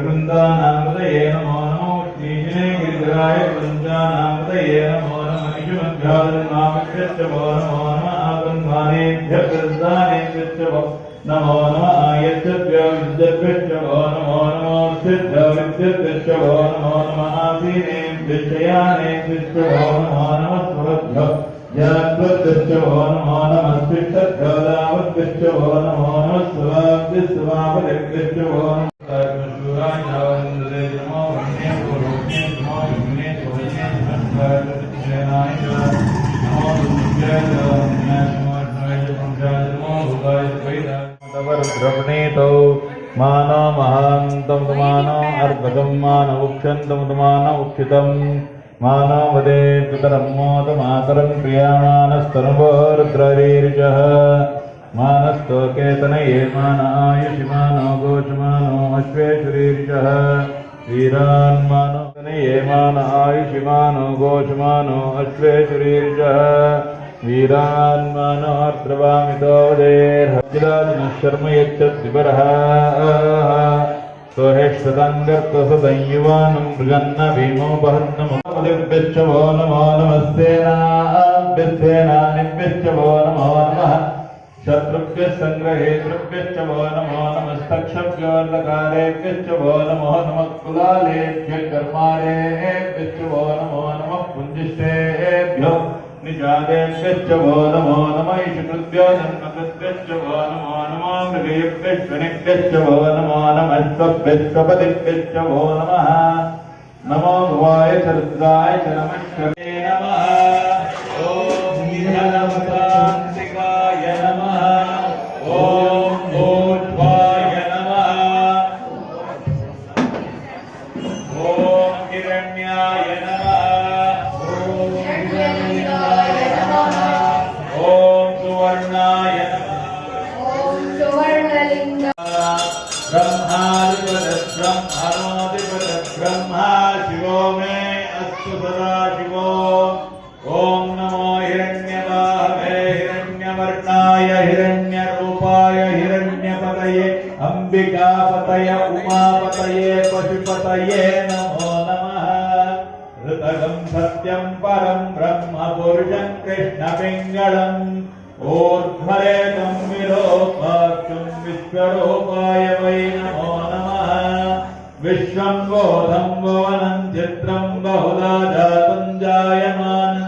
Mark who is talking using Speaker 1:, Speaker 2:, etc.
Speaker 1: वृन्दानामृतये नमो नमो श्रीशने गिरिधराय वृन्दानामृतये नमो नमः निशुमध्यादन्नामकृत्य वो नमो नमः आगन्धानेभ्यः वृन्दानेभ्यश्च वो नमो नमः आयच्छभ्यो विद्यभ्यश्च वो नमो नमो सिद्धो विद्यभ्यश्च वो नमो नमः आसीनेभ्यश्च यानेभ्यश्च वो नमो नमः स्वभ्यो जाग्रद्भ्यश्च वो नमो नमः स्थितभ्यो दावद्भ्यश्च वो नमो नमः स्वभावभ्यश्च वो नमः द्रवणीतौ मानो महान्तं मानो अर्भकं मानो उक्षन्तं मानो उक्षितं मानो वदे पितरं मोदमातरं प्रियामानस्तनुभोरुद्ररीरिजः मानस्तो केतनये मान आयुषि मानो गोचमानो अश्वेश्वरीरिजः वीरान् मानो तनये मान आयुषि मानो गोचमानो अश्वेश्वरीरिजः वीरान् मानो अर्द्रवामितो वदेर्हजिलादिनः शर्म यच्छद्विपरः सोहेष्टदङ्गर्तसदं युवानं मृगन्न भीमो बहन्नमुपदिभ्यश्च वो नमो नमस्तेनाभ्यस्तेनानिभ्यश्च वो नमो नमः शत्रुभ्यः सङ्ग्रहेतृभ्यश्च वो नमो नमस्तक्षभ्योऽन्धकारेभ्यश्च वो नमो नमः कुलालेभ्यः कर्मारेभ्यश्च वो नमो नमः पुञ्जिष्टेभ्यो निजादेभ्यश्च वो नमो नमः ईशकृभ्यो जन्मकृभ्यश्च वो नमो नमः मृगेभ्यश्च वो नमो नमः स्वभ्यश्चपतिभ्यश्च वो नमः नमो भवाय च रुद्राय च नमः नमः ॐ नीलमतान्तिकाय नमः ॐ भूत्वाय नमः ॐ हिरण्याय नमः सुवर्णाय ब्रह्मादिपद ब्रह्मा शिवो मे अस्तु सदा शिवो ओम नमो हिरण्यबाहे हिरण्यवर्णाय हिरण्यरूपाय हिरण्यपतये अंबिकापतये उमापतये पशुपतये नमो नमः ऋतगं सत्यं परं ब्रह्म पुरुषं कृष्णपिङ्गलम् ऊर्ध्वरेतं विलोकाख्यं विश्वरूपाय वै नमो नमः विश्वं बोधं भुवनं चित्रं बहुधा जातं जायमानं